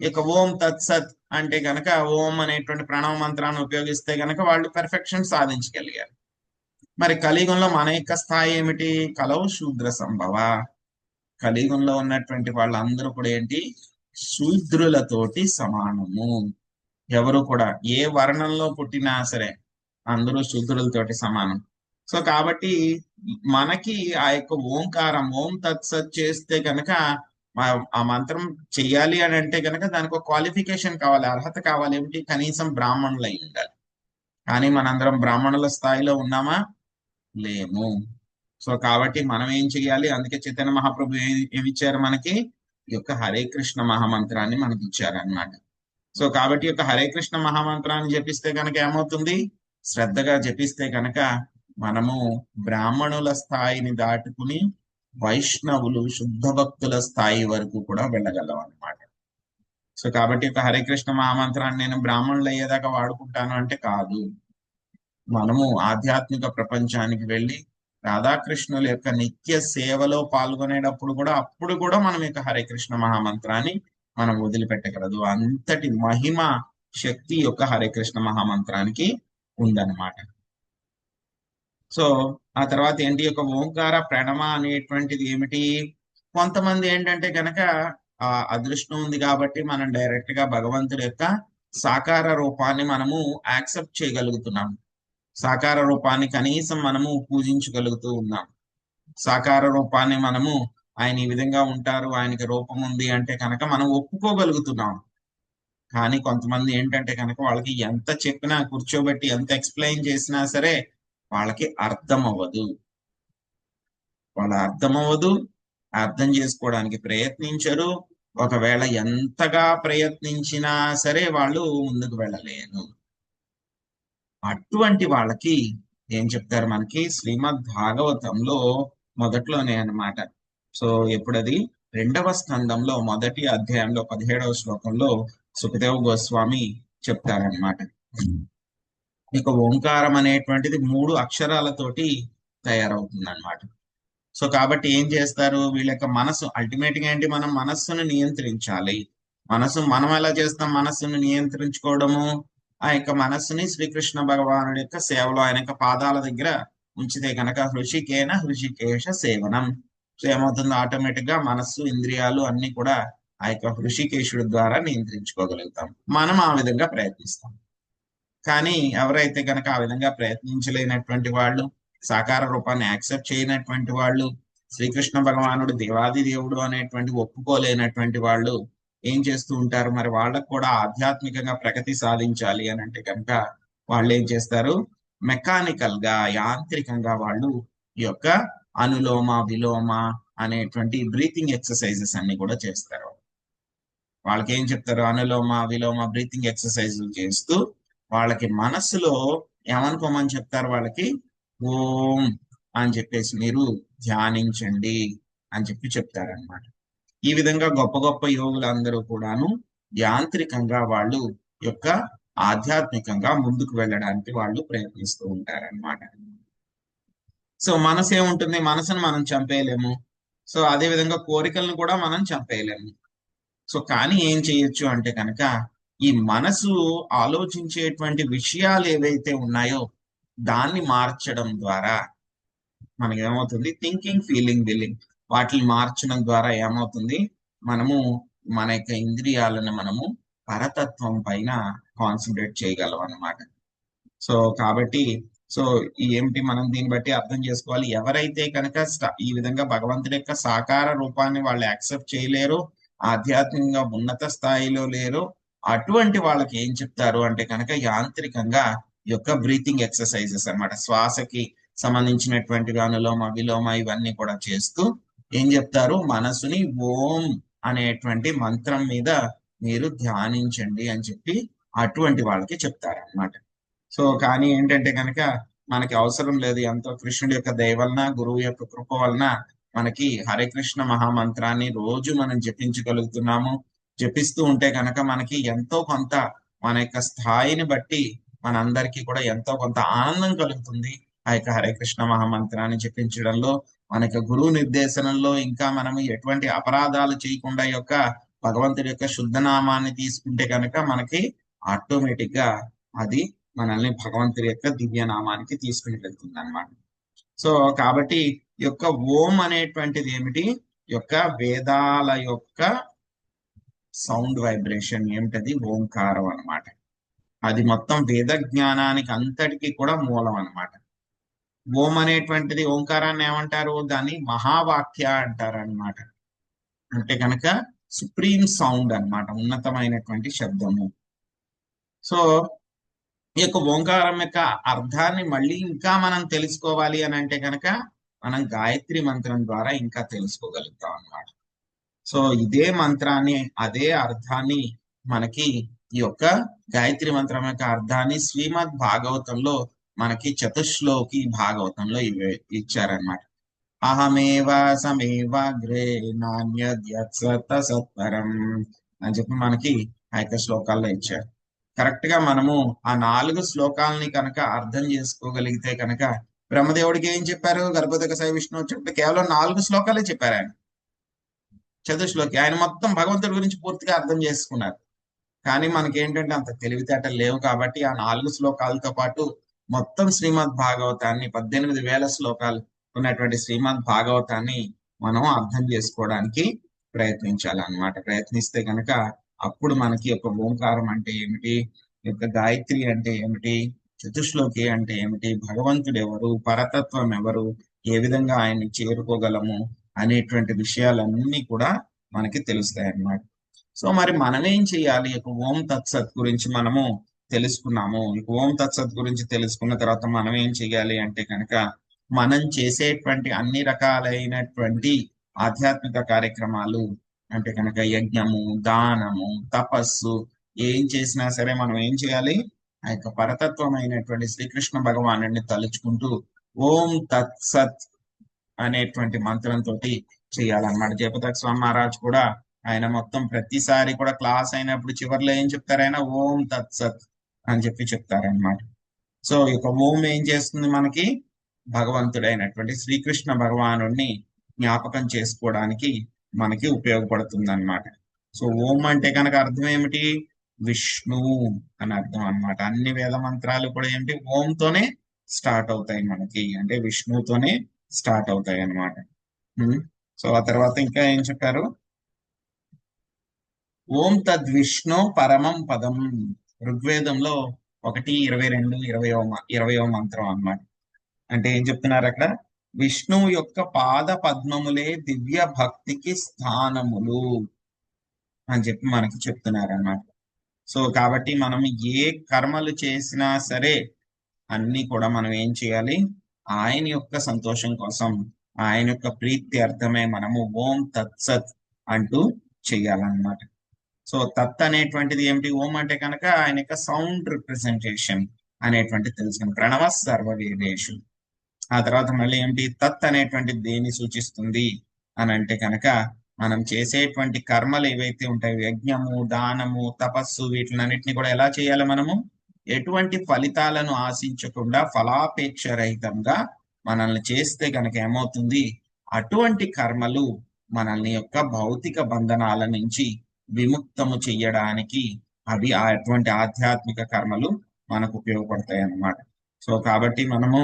ఇక ఓం తత్సత్ అంటే గనక ఓం అనేటువంటి ప్రణవ మంత్రాన్ని ఉపయోగిస్తే గనక వాళ్ళు పెర్ఫెక్షన్ సాధించగలిగారు. మరి కలియుగంలో మన యొక్క స్థాయి ఏమిటి? కలౌ శూద్ర సంభవ. కలియుగంలో ఉన్నటువంటి వాళ్ళందరూ కూడా ఏంటి? శూద్రులతోటి సమానము. ఎవరు కూడా ఏ వర్ణంలో పుట్టినా సరే అందరూ శూద్రులతోటి సమానం. సో కాబట్టి మనకి ఆ యొక్క ఓంకారం ఓం తత్సత్ చేస్తే కనుక ఆ మంత్రం చెయ్యాలి అని అంటే కనుక దానికి ఒక క్వాలిఫికేషన్ కావాలి, అర్హత కావాలి. ఏమిటి? కనీసం బ్రాహ్మణులు అయి ఉండాలి. కానీ మనందరం బ్రాహ్మణుల స్థాయిలో ఉన్నామా? లేము. సో కాబట్టి మనం ఏం చెయ్యాలి? అందుకే చైతన్య మహాప్రభు ఏమిచ్చారు మనకి? ఈ యొక్క హరే కృష్ణ మహామంత్రాన్ని మనకి ఇచ్చారన్నమాట. సో కాబట్టి యొక్క హరే కృష్ణ మహామంత్రాన్ని జపిస్తే కనుక ఏమవుతుంది? శ్రద్ధగా జపిస్తే కనుక మనము బ్రాహ్మణుల స్థాయిని దాటుకుని వైష్ణవులు శుద్ధ భక్తుల స్థాయి వరకు కూడా వెళ్ళగలం అన్నమాట. సో కాబట్టి ఒక హరే కృష్ణ మహామంత్రాన్ని నేను బ్రాహ్మణులు అయ్యేదాకా వాడుకుంటాను అంటే కాదు. మనము ఆధ్యాత్మిక ప్రపంచానికి వెళ్ళి రాధాకృష్ణుల యొక్క నిత్య సేవలో పాల్గొనేటప్పుడు కూడా అప్పుడు కూడా మనం యొక్క హరే కృష్ణ మహామంత్రాన్ని మనం వదిలిపెట్టగలదు. అంతటి మహిమ శక్తి యొక్క హరే కృష్ణ మహామంత్రానికి ఉందన్నమాట. సో ఆ తర్వాత ఏంటి, యొక్క ఓంకార ప్రణమ అనేటువంటిది ఏమిటి? కొంతమంది ఏంటంటే కనుక ఆ అదృష్టం ఉంది కాబట్టి మనం డైరెక్ట్ గా భగవంతుడి యొక్క సాకార రూపాన్ని మనము యాక్సెప్ట్ చేయగలుగుతున్నాం. సాకార రూపాన్ని కనీసం మనము పూజించగలుగుతూ ఉన్నాం. సాకార రూపాన్ని మనము ఆయన ఈ విధంగా ఉంటారు, ఆయనకి రూపం ఉంది అంటే కనుక మనం ఒప్పుకోగలుగుతున్నాం. కానీ కొంతమంది ఏంటంటే కనుక వాళ్ళకి ఎంత చెప్పినా, కూర్చోబెట్టి ఎంత ఎక్స్ప్లెయిన్ చేసినా సరే వాళ్ళకి అర్థం అవ్వదు. అర్థం చేసుకోవడానికి ప్రయత్నించరు. ఒకవేళ ఎంతగా ప్రయత్నించినా సరే వాళ్ళు ముందుకు వెళ్ళలేరు. అటువంటి వాళ్ళకి ఏం చెప్తారు మనకి శ్రీమద్ భాగవతంలో మొదట్లోనే అన్నమాట. సో ఎప్పుడది 2వ స్కందంలో మొదటి అధ్యాయంలో 17వ శ్లోకంలో సుఖదేవ్ గోస్వామి చెప్తారనమాట. ఇక ఓంకారం అనేటువంటిది 3 అక్షరాలతోటి తయారవుతుంది అనమాట. సో కాబట్టి ఏం చేస్తారు వీళ్ళ యొక్క మనసు, అల్టిమేట్ గా ఏంటి, మనం మనస్సును నియంత్రించాలి. మనం ఎలా చేస్తాం మనస్సును నియంత్రించుకోవడము? ఆ యొక్క మనస్సుని శ్రీకృష్ణ భగవానుడి యొక్క సేవలో ఆయన యొక్క పాదాల దగ్గర ఉంచితే కనుక హృషికేశ సేవనం. సో ఏమవుతుంది, ఆటోమేటిక్ గా మనస్సు, ఇంద్రియాలు అన్ని కూడా ఆ యొక్క హృషికేశుడి ద్వారా నియంత్రించుకోగలుగుతాం. మనం ఆ విధంగా ప్రయత్నిస్తాం. కానీ ఎవరైతే కనుక ఆ విధంగా ప్రయత్నించలేనటువంటి వాళ్ళు, సాకార రూపాన్ని యాక్సెప్ట్ చేయనటువంటి వాళ్ళు, శ్రీకృష్ణ భగవానుడు దేవాది దేవుడు అనేటువంటి ఒప్పుకోలేనటువంటి వాళ్ళు ఏం చేస్తూ ఉంటారు? మరి వాళ్ళకు కూడా ఆధ్యాత్మికంగా ప్రగతి సాధించాలి అని అంటే కనుక వాళ్ళు ఏం చేస్తారు? మెకానికల్ గా, యాంత్రికంగా వాళ్ళు ఈ యొక్క అనులోమ విలోమ అనేటువంటి బ్రీతింగ్ ఎక్సర్సైజెస్ అన్ని కూడా చేస్తారు. వాళ్ళకి ఏం చెప్తారు? అనులోమ విలోమ బ్రీతింగ్ ఎక్సర్సైజ్ చేస్తూ వాళ్ళకి మనస్సులో ఏమనుకోమని చెప్తారు? వాళ్ళకి ఓం అని చెప్పేసి మీరు ధ్యానించండి అని చెప్పి చెప్తారనమాట. ఈ విధంగా గొప్ప గొప్ప యోగులందరూ కూడాను యాంత్రికంగా వాళ్ళు యొక్క ఆధ్యాత్మికంగా ముందుకు వెళ్ళడానికి వాళ్ళు ప్రయత్నిస్తూ ఉంటారనమాట. సో మనసు ఏముంటుంది? మనసును మనం చంపేయలేము. సో అదే విధంగా కోరికలను కూడా మనం చంపేయలేము. సో కానీ ఏం చేయొచ్చు అంటే కనుక ఈ మనసు ఆలోచించేటువంటి విషయాలు ఏవైతే ఉన్నాయో దాన్ని మార్చడం ద్వారా మనకి ఏమవుతుంది? థింకింగ్, ఫీలింగ్, విల్లింగ్ వాటిని మార్చడం ద్వారా ఏమవుతుంది? మనము మన యొక్క ఇంద్రియాలను మనము పరతత్వం పైన కాన్సన్ట్రేట్ చేయగలం అన్నమాట. సో కాబట్టి సో ఏమిటి, మనం దీన్ని బట్టి అర్థం చేసుకోవాలి. ఎవరైతే కనుక ఈ విధంగా భగవంతుడి యొక్క సాకార రూపాన్ని వాళ్ళు యాక్సెప్ట్ చేయలేరు, ఆధ్యాత్మికంగా ఉన్నత స్థాయిలో లేరు, అటువంటి వాళ్ళకి ఏం చెప్తారు అంటే కనుక యాంత్రికంగా ఈ యొక్క బ్రీతింగ్ ఎక్సర్సైజెస్ అన్నమాట, శ్వాసకి సంబంధించినటువంటి అనులోమ విలోమ ఇవన్నీ కూడా చేస్తూ ఏం చెప్తారు? మనసుని ఓం అనేటువంటి మంత్రం మీద మీరు ధ్యానించండి అని చెప్పి అటువంటి వాళ్ళకి చెప్తారన్నమాట. సో కానీ ఏంటంటే కనుక మనకి అవసరం లేదు. ఎంతో కృష్ణుడి యొక్క దయ వలన, గురువు యొక్క కృప వలన మనకి హరే కృష్ణ మహామంత్రాన్ని రోజు మనం జపించగలుగుతున్నాము. జపిస్తూ ఉంటే కనుక మనకి ఎంతో కొంత మన యొక్క స్థాయిని బట్టి మనందరికీ కూడా ఎంతో కొంత ఆనందం కలుగుతుంది ఆ యొక్క హరే కృష్ణ మహామంత్రాన్ని జపించడంలో. మన యొక్క గురువు నిర్దేశనంలో ఇంకా మనము ఎటువంటి అపరాధాలు చేయకుండా యొక్క భగవంతుడి యొక్క శుద్ధ నామాన్ని తీసుకుంటే కనుక మనకి ఆటోమేటిక్ గా అది మనల్ని భగవంతుడి యొక్క దివ్య నామానికి తీసుకుని వెళ్తుంది అనమాట. సో కాబట్టి ఈ యొక్క ఓం అనేటువంటిది ఏమిటి? ఈ యొక్క వేదాల యొక్క సౌండ్ వైబ్రేషన్ ఏమిటది? ఓంకారం అన్నమాట. అది మొత్తం వేద జ్ఞానానికి అంతటికి కూడా మూలం అన్నమాట. ఓం అనేటువంటిది, ఓంకారాన్ని ఏమంటారు? దాన్ని మహావాక్య అంటారు అన్నమాట. అంటే కనుక సుప్రీం సౌండ్ అన్నమాట, ఉన్నతమైనటువంటి శబ్దము. సో ఈ యొక్క ఓంకారం యొక్క అర్థాన్ని మళ్ళీ ఇంకా మనం తెలుసుకోవాలి అని అంటే కనుక మనం గాయత్రి మంత్రం ద్వారా ఇంకా తెలుసుకోగలుగుతాం అన్నమాట. సో ఇదే మంత్రాన్ని, అదే అర్థాన్ని మనకి ఈ యొక్క గాయత్రి మంత్రం యొక్క అర్థాన్ని శ్రీమద్ భాగవతంలో మనకి చతుశ్లోకి భాగవతంలో ఇచ్చారనమాట. అహమేవ సమేవాగ్రే నాణ్యత సత్వరం అని చెప్పి మనకి ఆ యొక్క శ్లోకాల్లో ఇచ్చారు. కరెక్ట్ గా మనము ఆ 4 శ్లోకాలని కనుక అర్థం చేసుకోగలిగితే కనుక, బ్రహ్మదేవుడికి ఏం చెప్పారు? గర్భోదక సై విష్ణు చెప్తే కేవలం 4 శ్లోకాలే చెప్పారు ఆయన. చతుశ్లోకి ఆయన మొత్తం భగవంతుడి గురించి పూర్తిగా అర్థం చేసుకున్నారు. కానీ మనకి ఏంటంటే అంత తెలివితేటలు లేవు కాబట్టి ఆ 4 శ్లోకాలతో పాటు మొత్తం శ్రీమద్ భాగవతాన్ని 18,000 శ్లోకాలు ఉన్నటువంటి శ్రీమద్ భాగవతాన్ని మనం అర్థం చేసుకోవడానికి ప్రయత్నించాలన్నమాట. ప్రయత్నిస్తే కనుక అప్పుడు మనకి ఒక ఓంకారం అంటే ఏమిటి, యొక్క గాయత్రి అంటే ఏమిటి, చతుశ్లోకి అంటే ఏమిటి, భగవంతుడు ఎవరు, పరతత్వం ఎవరు, ఏ విధంగా ఆయన్ని చేరుకోగలము అనేటువంటి విషయాలన్నీ కూడా మనకి తెలుస్తాయి అన్నమాట. సో మరి మనం ఏం చేయాలి? ఒక ఓం తత్సత్ గురించి మనము తెలుసుకున్నాము. ఇక ఓం తత్సత్ గురించి తెలుసుకున్న తర్వాత మనం ఏం చేయాలి అంటే కనుక మనం చేసేటువంటి అన్ని రకాలైనటువంటి ఆధ్యాత్మిక కార్యక్రమాలు అంటే కనుక యజ్ఞము, దానము, తపస్సు ఏం చేసినా సరే మనం ఏం చేయాలి? ఆ యొక్క పరతత్వమైనటువంటి శ్రీకృష్ణ భగవానుడిని తలుచుకుంటూ ఓం తత్సత్ అనేటువంటి మంత్రంతో చేయాలన్నమాట. జయపతాక స్వామి మహారాజ్ కూడా ఆయన మొత్తం ప్రతిసారి కూడా క్లాస్ అయినప్పుడు చివరిలో ఏం చెప్తారు? ఆయన ఓం తత్సత్ అని చెప్పి చెప్తారనమాట. సో ఈ యొక్క ఓం ఏం చేస్తుంది? మనకి భగవంతుడైనటువంటి శ్రీకృష్ణ భగవానుడిని జ్ఞాపకం చేసుకోవడానికి మనకి ఉపయోగపడుతుంది అనమాట. సో ఓం అంటే కనుక అర్థం ఏమిటి? విష్ణు అని అర్థం అన్నమాట. అన్ని వేద మంత్రాలు కూడా ఏమిటి? ఓంతోనే స్టార్ట్ అవుతాయి మనకి, అంటే విష్ణుతోనే స్టార్ట్ అవుతాయి అన్నమాట. సో ఆ తర్వాత ఇంకా ఏం చెప్పారు? ఓం తద్విష్ణు పరమం పదం, ఋగ్వేదంలో 1:22, 20వ మంత్రం అన్నమాట. అంటే ఏం చెప్తున్నారు అక్కడ? విష్ణువు యొక్క పాద పద్మములే దివ్య భక్తికి స్థానములు అని చెప్పి మనకి చెప్తున్నారు అన్నమాట. సో కాబట్టి మనం ఏ కర్మలు చేసినా సరే అన్ని కూడా మనం ఏం చేయాలి? ఆయన యొక్క సంతోషం కోసం, ఆయన యొక్క ప్రీతి అర్థమే మనము ఓం తత్సత్ అంటూ చెయ్యాలన్నమాట. సో తత్ అనేటువంటిది ఏమిటి? ఓం అంటే కనుక ఆయన యొక్క సౌండ్ రిప్రజెంటేషన్ అనేటువంటిది తెలుసుకుని ప్రణవ సర్వవేదేషు. ఆ తర్వాత మళ్ళీ ఏమిటి? తత్ అనేటువంటిది దేన్ని సూచిస్తుంది అని అంటే కనుక మనం చేసేటువంటి కర్మలు ఏవైతే ఉంటాయో, యజ్ఞము, దానము, తపస్సు, వీటినన్నిటిని కూడా ఎలా చేయాలి? మనము ఎటువంటి ఫలితాలను ఆశించకుండా ఫలాపేక్ష రహితంగా మనల్ని చేస్తే కనుక ఏమవుతుంది? అటువంటి కర్మలు మనల్ని యొక్క భౌతిక బంధనాల నుంచి విముక్తము చెయ్యడానికి అవి అటువంటి ఆధ్యాత్మిక కర్మలు మనకు ఉపయోగపడతాయి అన్నమాట. సో కాబట్టి మనము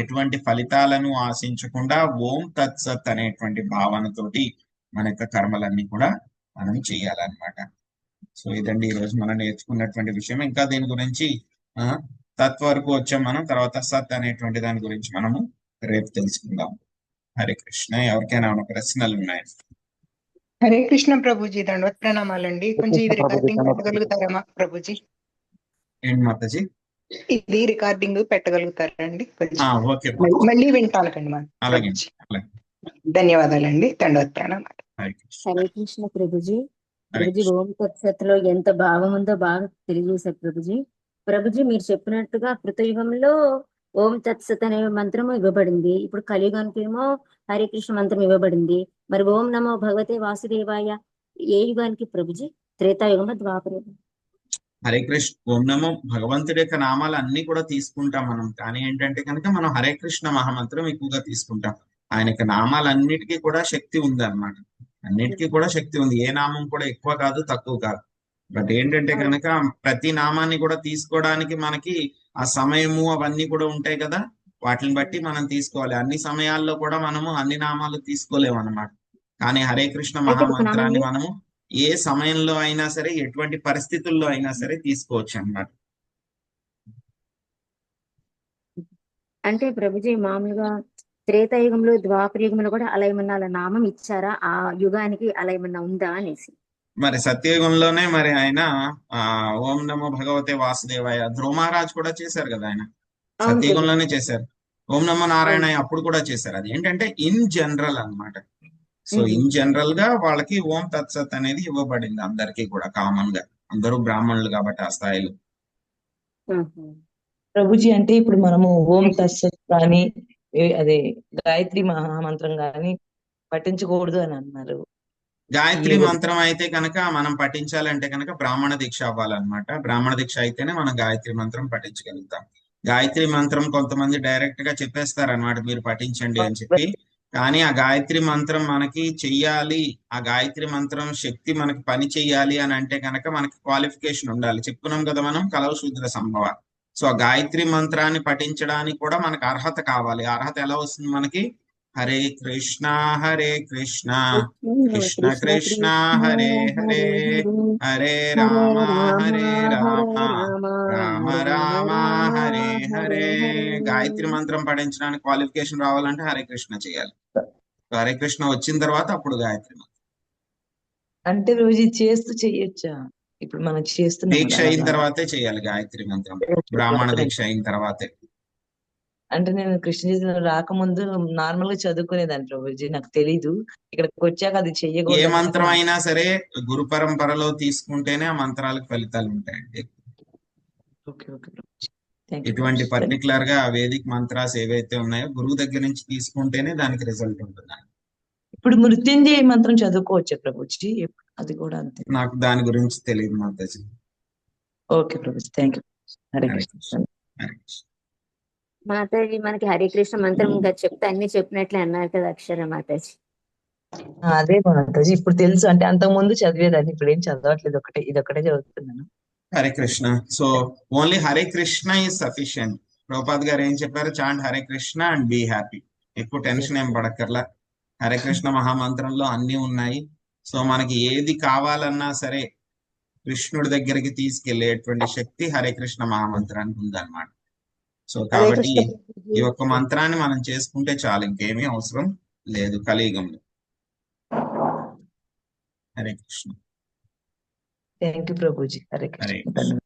ఎటువంటి ఫలితాలను ఆశించకుండా ఓం తత్సత్ అనేటువంటి భావనతోటి మన యొక్క కర్మలన్నీ కూడా మనం చేయాలన్నమాట. సో ఇదండి ఈరోజు మనం నేర్చుకున్నటువంటి విషయం. ఇంకా దీని గురించి తత్ వరకు వచ్చాం మనం. తర్వాత సత్ అనేటువంటి దాని గురించి మనము రేపు తెలుసుకుందాం. హరే కృష్ణ. ఎవరికైనా ఉన్న ప్రశ్నలు ఉన్నాయి? హరే కృష్ణ ప్రభుజీ, దండవత్ ప్రణామాలండి. కొంచెం ఇది రికార్డింగ్ పెట్టగలుగుతారా మాకు ప్రభుజీ? ఏంటి మాతాజీ? ఇది రికార్డింగ్ పెట్టగలుగుతారండి? ఓకే, మళ్ళీ వింటాను కండి మా అలాగే. ధన్యవాదాలండి. దండవత్ ప్రణామాలు. హరే కృష్ణ ప్రభుజీ. ప్రభుజీ ఓం తత్సత్లో ఎంత భావం ఉందో బాగా తెలియజేశారు ప్రభుజీ. ప్రభుజీ మీరు చెప్పినట్టుగా కృతయుగంలో ఓం తత్సత్ అనే మంత్రం ఇవ్వబడింది. ఇప్పుడు కలియుగానికి ఏమో హరే కృష్ణ మంత్రం ఇవ్వబడింది. మరి ఓం నమో భగవతే వాసుదేవాయ ఏ యుగానికి ప్రభుజీ? త్రేతాయుగమా, ద్వాపరయుగం? హరే కృష్ణ. ఓం నమో భగవంతుడి యొక్క నామాలు అన్ని కూడా తీసుకుంటాం మనం. కానీ ఏంటంటే కనుక మనం హరే కృష్ణ మహామంత్రం ఎక్కువగా తీసుకుంటాం. ఆయన యొక్క నామాలన్నిటికీ కూడా శక్తి ఉంది అన్నమాట. అన్నిటికీ కూడా శక్తి ఉంది. ఏ నామం కూడా ఎక్కువ కాదు, తక్కువ కాదు. బట్ ఏంటంటే కనుక ప్రతి నామాన్ని కూడా తీసుకోవడానికి మనకి ఆ సమయము అవన్నీ కూడా ఉంటాయి కదా, వాటిని బట్టి మనం తీసుకోవాలి. అన్ని సమయాల్లో కూడా మనము అన్ని నామాలు తీసుకోలేము అన్నమాట. కానీ హరే కృష్ణ మహామంత్రాన్ని మనము ఏ సమయంలో అయినా సరే, ఎటువంటి పరిస్థితుల్లో అయినా సరే తీసుకోవచ్చు అన్నమాట. అంటే ప్రభుజీ మామూలుగా త్రేతాయుగంలో, ద్వాపరయుగంలో కూడా అలా ఏమన్నా అలా నామం ఇచ్చారా? ఆ యుగానికి అలా ఏమన్నా ఉందా అనేసి. మరి సత్యయుగంలోనే మరి ఆయన ఓం నమో భగవతే వాసుదేవాయ ధ్రువ మహారాజ్ కూడా చేశారు కదా, ఆయన సత్యయుగంలోనే చేశారు. ఓం నమో నారాయణ అప్పుడు కూడా చేశారు. అది ఏంటంటే ఇన్ జనరల్ అన్నమాట. సో ఇన్ జనరల్ గా వాళ్ళకి ఓం తత్సత్ అనేది ఇవ్వబడింది అందరికీ కూడా, కామన్ గా. అందరూ బ్రాహ్మణులు కాబట్టి ఆ స్థాయిలో. ప్రభుజీ అంటే ఇప్పుడు మనము ఓం తత్సత్ కానీ అదే గాయత్రి మహామంత్రం కానీ పఠించకూడదు అని అన్నారు. గాయత్రి మంత్రం అయితే కనుక మనం పఠించాలంటే కనుక బ్రాహ్మణ దీక్ష అవ్వాలన్నమాట. బ్రాహ్మణ దీక్ష అయితేనే మనం గాయత్రి మంత్రం పఠించగలుగుతాం. గాయత్రి మంత్రం కొంతమంది డైరెక్ట్ గా చెప్పేస్తారన్నమాట, మీరు పఠించండి అని చెప్పి. కానీ ఆ గాయత్రి మంత్రం మనకి చెయ్యాలి, ఆ గాయత్రి మంత్రం శక్తి మనకి పని చెయ్యాలి అని అంటే కనుక మనకి క్వాలిఫికేషన్ ఉండాలి. చెప్పుకున్నాం కదా మనం, కలవ శూద్ర సంభవ. సో ఆ గాయత్రి మంత్రాన్ని పఠించడానికి కూడా మనకు అర్హత కావాలి. అర్హత ఎలా వస్తుంది మనకి? హరే కృష్ణ కృష్ణ కృష్ణ కృష్ణ హరే హరే హరే రామ హరే రామ రామ రామ హరే హరే. గాయత్రి మంత్రం పఠించడానికి క్వాలిఫికేషన్ రావాలంటే హరే కృష్ణ చేయాలి. సో హరే కృష్ణ వచ్చిన తర్వాత అప్పుడు గాయత్రి మంత్రం. అంటే రోజు చేస్తూ చెయ్యొచ్చా? ఇప్పుడు మనం చేస్తున్నాం దీక్ష కదా అయిన అలా. తర్వాతే చేయాలి గాయత్రి మంత్రం. బ్రాహ్మణ దీక్ష అయిన తర్వాతే. అంటే నేను కృష్ణ చైతన్య రాకముందు నార్మల్ గా చదువుకునేదాన్ని ప్రభుజీ, నాకు తెలీదు. ఇక్కడికి వచ్చాక అది ఏ చెయ్యకూడదు మంత్రం అయినా సరే గురు పరంపరలో తీసుకుంటేనే ఆ మంత్రాలకు ఫలితాలు ఉంటాయండి. Okay okay Prabhuji. Thank you ఇటువంటి ప్రభుజీ. పర్టికులర్ గా వేదిక్ మంత్రాస్ ఏవైతే ఉన్నాయో గురువు దగ్గర నుంచి తీసుకుంటేనే దానికి రిజల్ట్ ఉంటుంది. ఇప్పుడు మృత్యుంజయ మంత్రం చదువుకోవచ్చా ప్రభుజీ? అది కూడా అంతే. నాకు దాని గురించి తెలియదు Mataji. Okay Prabhuji, thank you. Hare Hare Krishna. Krishna. Hare Krishna. Mataji మనకి హరే కృష్ణ మంత్రం ఇంకా చెప్తే అన్ని చెప్పినట్లే అన్నారు కదా అక్షర మాతాజీ. అదే మాతాజీ ఇప్పుడు తెలుసు. అంటే అంతకు ముందు చదివేదాన్ని, ఇప్పుడు ఏం చదవట్లేదు. ఇదొక్కటే చదువుతున్నాను. Hare Krishna. So only Hare Krishna is sufficient. Prabhupad గారు ఏం చెప్పారు? Chant Hare Krishna and be happy. ఎక్కువ టెన్షన్ ఏం పడక్కర్లా. హరే కృష్ణ మహామంత్రంలో అన్ని ఉన్నాయి. సో మనకి ఏది కావాలన్నా సరే కృష్ణుడి దగ్గరికి తీసుకెళ్లేటువంటి శక్తి హరే కృష్ణ మహామంత్రానికి ఉందన్నమాట. సో కాబట్టి ఈ ఒక్క మంత్రాన్ని మనం చేసుకుంటే చాలు, ఇంకేమీ అవసరం లేదు కలియుగంలో. హరే కృష్ణ. Thank you Prabhuji. హరే హరే కృష్ణ.